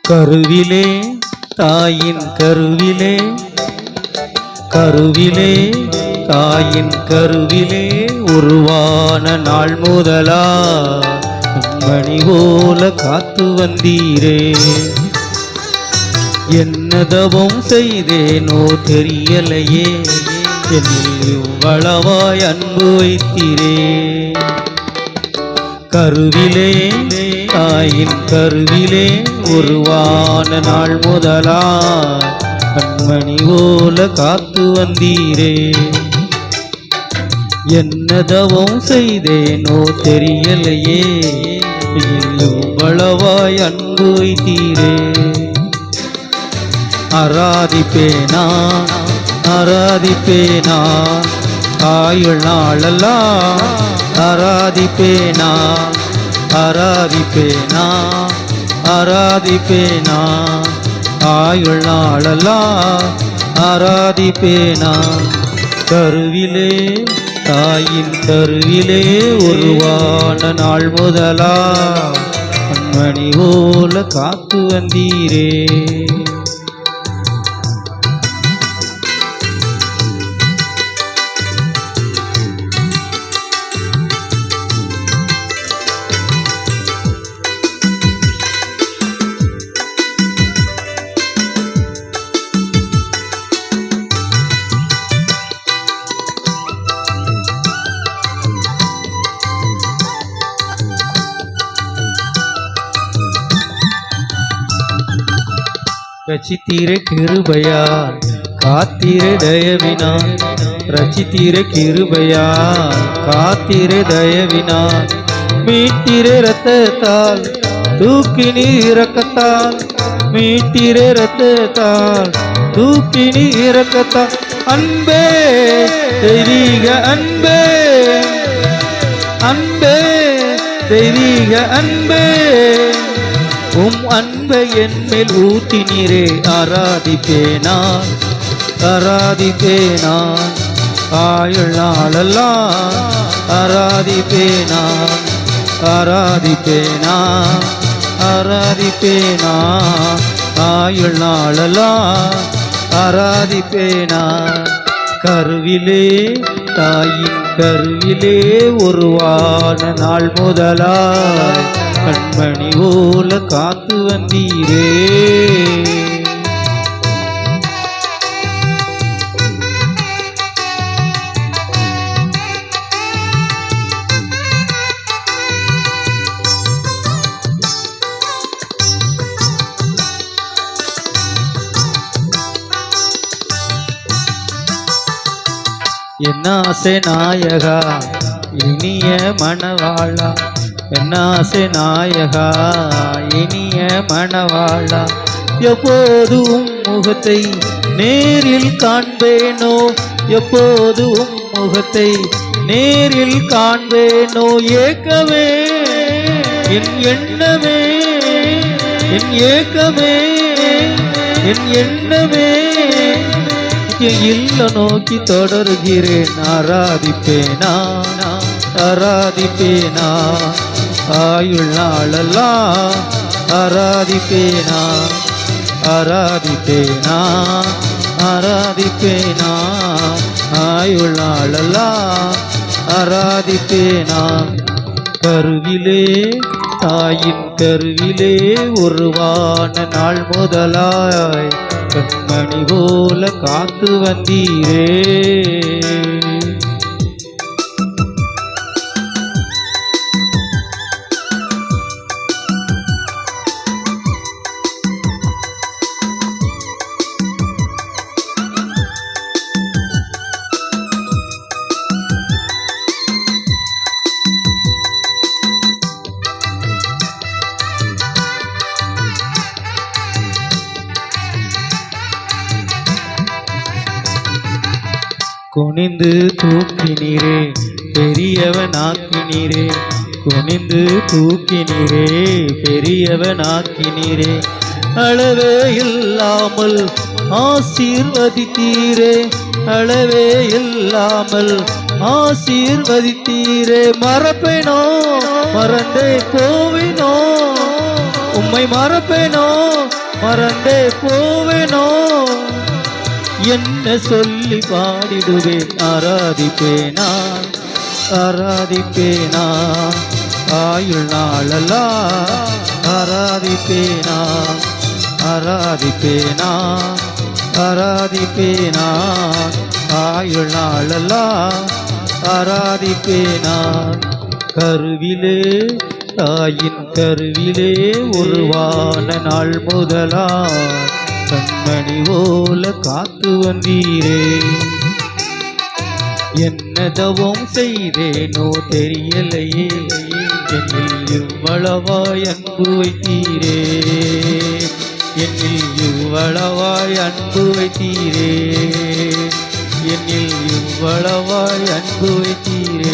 கருவிலே தாயின் கருவிலே கருவிலே தாயின் கருவிலே உருவான நாள் முதலா மணி போல காத்து வந்தீரே. என்ன தவம் செய்தேனோ தெரியலையே, என்னில் இவ்வளவாய் அன்பு வைத்தீரே. கருவிலே தாயின் கருவிலே உருவான நாள் முதலா கண்மணி போல காத்து வந்தீரே. என்ன தவம் செய்தேனோ தெரியலையே, இவ்வளவாய் அன்பு வைத்தீரே. ஆராதிப்பேனா ஆராதிப்பேனா ஆயுள் நாளெல்லாம் ஆராதிப்பேனா ஆராதிப்பேனா ஆராதிப்பேனா ஆயுள் நாளெல்லாம் ஆராதிப்பேனா. கருவிலே தாயின் கருவிலே உருவான நாள் முதலா கண்மணி போல காத்து வந்தீரே. ரச்சித்தீர கிருபையால் காத்திர தயவினான், ரச்சித்தீர கிருபையால் காத்திர தயவினான், மீட்டிர இரத்தத்தால் தூக்கினி இரக்கத்தால், மீட்டிர இரத்தத்தால் தூக்கினி இரக்கத்தால். அன்பே தெய்வீக அன்பே அன்பே தெய்வீக அன்பே, உம் அன்பை என்மேல் ஊற்றினீரே. ஆராதிப்பேனா ஆராதிப்பேனா ஆயுள் நாளெல்லாம் ஆராதிப்பேனா ஆராதிப்பேனா ஆராதிப்பேனா ஆயுள் நாளெல்லாம் ஆராதிப்பேனா. கருவிலே தாயின் கருவிலே உருவான நாள் முதலாய் கண்மணி போல காத்து வந்தீரே. என்னாசை நாயகா இனிய மணவாளா, என்னாசை நாயகா இனிய மணவாளா, எப்போதும் முகத்தை நேரில் காண்பேனோ, எப்போதும் முகத்தை நேரில் காண்பேனோ. ஏக்கமே என் எண்ணமே என் ஏக்கமே என் எண்ணமே, இல்ல நோக்கி தொடர்கிறேன். ஆராதிப்பேனா ஆராதிப்பேனா ஆயுள் நாளெல்லாம் ஆராதிப்பேனா ஆராதிப்பேனா ஆராதிப்பேனா ஆயுள் நாளெல்லாம் ஆராதிப்பேனா. கருவிலே தாயின் கருவிலே உருவான நாள் முதலாய் கண்மணி போல காத்து வந்தீரே. குனிந்து தூக்கினீரே பெரியவனாக்கினீரே, குனிந்து தூக்கினீரே பெரியவனாக்கினீரே. அளவே இல்லாமல் ஆசீர்வதித்தீரே, அளவே இல்லாமல் ஆசீர்வதித்தீரே. மறப்பேனோ மறந்தே போவினோ உம்மை மை மறப்பேனோ மறந்தே போவேனோ என்ன சொல்லி பாடிடுவேன் ஆராதிப்பேனா ஆராதிப்பேனா ஆயுள் நாளெல்லாம் ஆராதிப்பேனா ஆராதிப்பேனா ஆராதிப்பேனா ஆயுள் நாளெல்லாம் ஆராதிப்பேனா கருவிலே தாயின் கருவிலே உருவான நாள் முதலா கண்மணி போல காத்து வந்தீரே என்னதவும் செய்தேனோ தெரியலையே என்னில் இவ்வளவாய் அன்பு வைத்தீரே என்னில் இவ்வளவாய் அன்பு வைத்தீரே என்னில் இவ்வளவாய் அன்பு வைத்தீரே